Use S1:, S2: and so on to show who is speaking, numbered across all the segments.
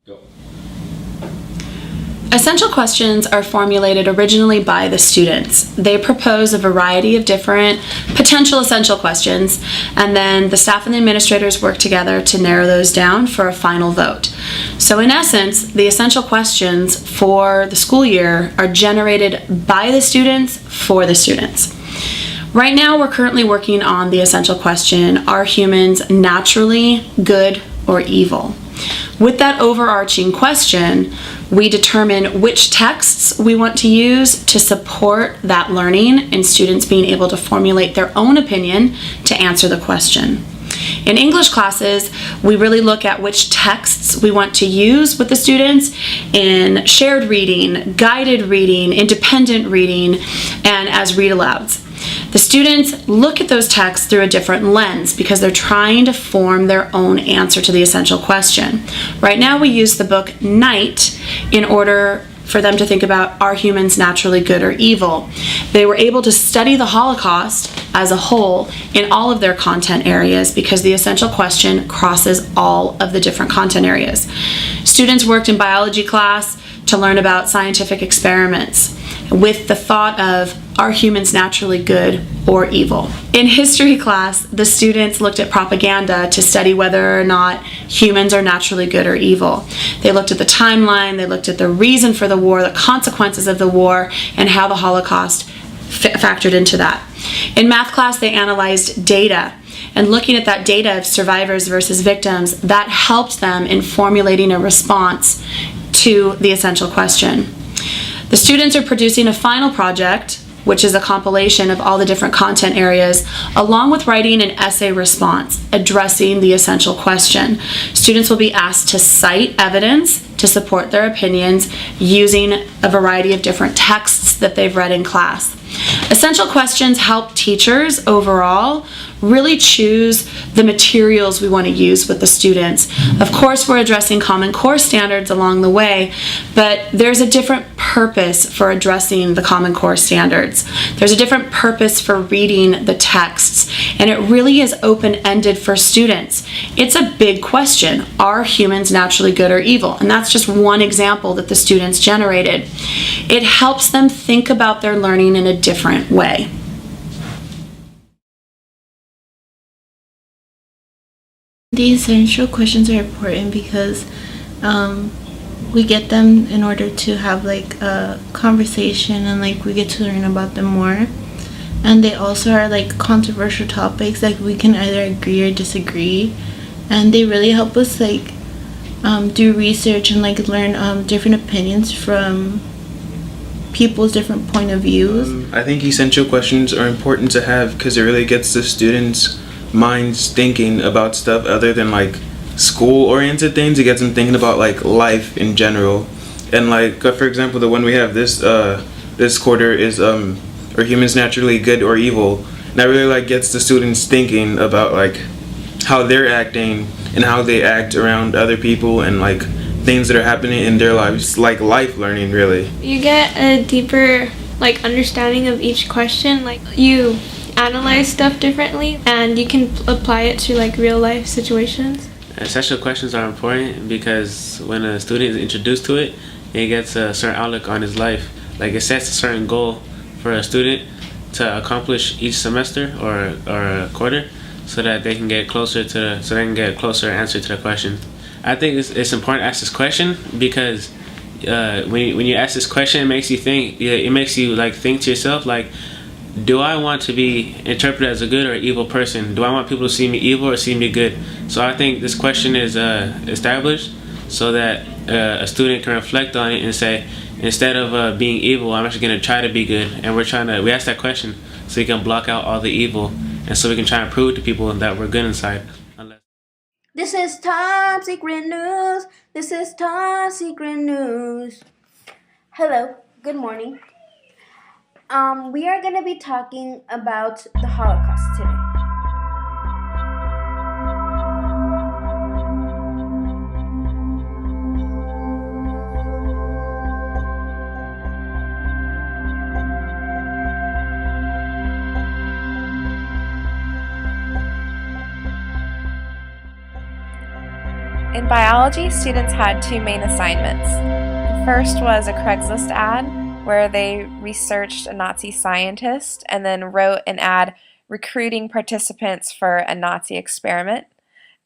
S1: Go.
S2: Essential questions are formulated originally by the students. They propose a variety of different potential essential questions, and then the staff and the administrators work together to narrow those down for a final vote. So in essence, the essential questions for the school year are generated by the students for the students. Right now, we're currently working on the essential question, are humans naturally good or evil? With that overarching question, we determine which texts we want to use to support that learning and students being able to formulate their own opinion to answer the question. In English classes, we really look at which texts we want to use with the students in shared reading, guided reading, independent reading, and as read-alouds. The students look at those texts through a different lens because they're trying to form their own answer to the essential question. Right now we use the book Night in order for them to think about, are humans naturally good or evil? They were able to study the Holocaust as a whole in all of their content areas because the essential question crosses all of the different content areas. Students worked in biology class to learn about scientific experiments with the thought of, are humans naturally good or evil? In history class, the students looked at propaganda to study whether or not humans are naturally good or evil. They looked at the timeline, they looked at the reason for the war, the consequences of the war, and how the Holocaust factored into that. In math class, they analyzed data, and looking at that data of survivors versus victims, that helped them in formulating a response to the essential question. The students are producing a final project, which is a compilation of all the different content areas, along with writing an essay response addressing the essential question. Students will be asked to cite evidence to support their opinions using a variety of different texts that they've read in class. Essential questions help teachers overall really choose the materials we want to use with the students. Of course, we're addressing Common Core standards along the way, but there's a different purpose for addressing the Common Core standards. There's a different purpose for reading the texts, and it really is open-ended for students. It's a big question. Are humans naturally good or evil? And that's just one example that the students generated. It helps them think about their learning in a different way.
S3: The essential questions are important because we get them in order to have like a conversation and like we get to learn about them more. And they also are like controversial topics, like we can either agree or disagree, and they really help us like do research and like learn different opinions from people's different point of views.
S4: I think essential questions are important to have because it really gets the students' minds thinking about stuff other than like school-oriented things. It gets them thinking about like life in general. And like for example, the one we have this quarter is are humans naturally good or evil? And that really like gets the students thinking about like how they're acting and how they act around other people and like things that are happening in their lives, like life learning really.
S5: You get a deeper like understanding of each question. Like you analyze stuff differently and you can apply it to like real life situations.
S6: Essential questions are important because when a student is introduced to it, he gets a certain outlook on his life. Like it sets a certain goal for a student to accomplish each semester or a quarter, so that they can get closer answer to the question. I think it's important to ask this question because when you ask this question, it makes you think. It makes you like think to yourself like, do I want to be interpreted as a good or evil person? Do I want people to see me evil or see me good? So I think this question is established so that a student can reflect on it and say, instead of being evil, I'm actually going to try to be good. And we ask that question so we can block out all the evil and so we can try and prove to people that we're good inside.
S7: This is top secret news. This is top secret news. Hello, good morning. We are going to be talking about the Holocaust today.
S1: In biology, students had two main assignments. The first was a Craigslist ad where they researched a Nazi scientist and then wrote an ad recruiting participants for a Nazi experiment.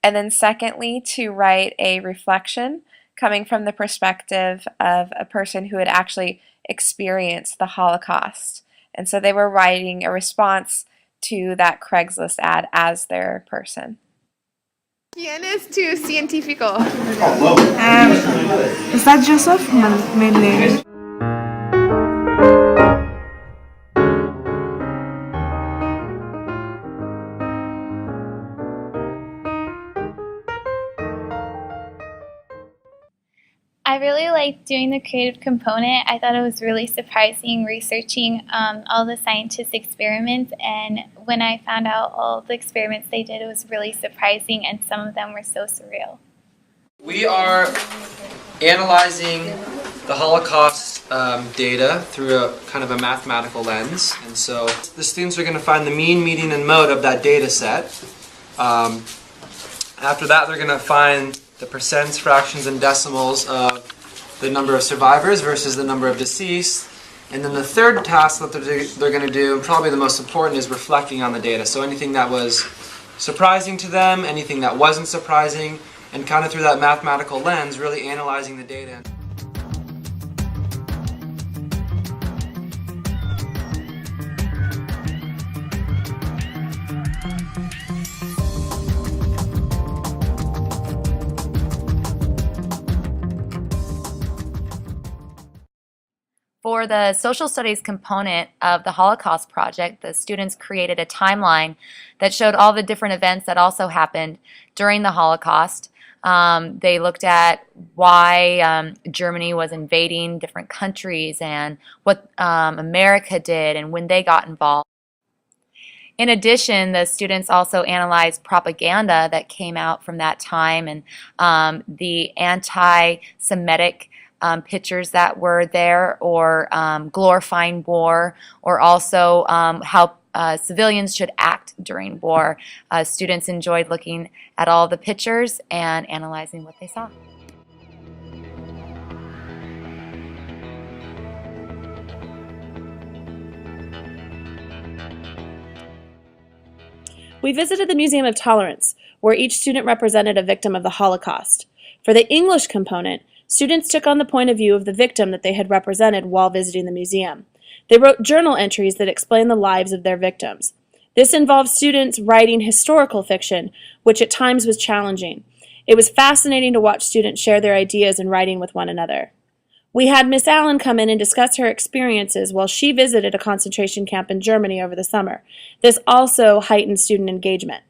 S1: And then secondly, to write a reflection coming from the perspective of a person who had actually experienced the Holocaust. And so they were writing a response to that Craigslist ad as their person.
S8: ¿Quién es tu científico?
S9: Is that Joseph? My name.
S10: I really liked doing the creative component. I thought it was really surprising researching all the scientists' experiments, and when I found out all the experiments they did, it was really surprising, and some of them were so surreal.
S11: We are analyzing the Holocaust data through a kind of a mathematical lens, and so the students are going to find the mean, median, and mode of that data set. After that, they're going to find the percents, fractions, and decimals of the number of survivors versus the number of deceased. And then the third task that they're going to do, probably the most important, is reflecting on the data. So anything that was surprising to them, anything that wasn't surprising, and kind of through that mathematical lens, really analyzing the data.
S12: For the social studies component of the Holocaust project, the students created a timeline that showed all the different events that also happened during the Holocaust. They looked at why Germany was invading different countries and what America did and when they got involved. In addition, the students also analyzed propaganda that came out from that time and the anti-Semitic pictures that were there, or glorifying war, or also how civilians should act during war. Students enjoyed looking at all the pictures and analyzing what they saw.
S2: We visited the Museum of Tolerance, where each student represented a victim of the Holocaust. For the English component, students took on the point of view of the victim that they had represented while visiting the museum. They wrote journal entries that explained the lives of their victims. This involved students writing historical fiction, which at times was challenging. It was fascinating to watch students share their ideas in writing with one another. We had Miss Allen come in and discuss her experiences while she visited a concentration camp in Germany over the summer. This also heightened student engagement.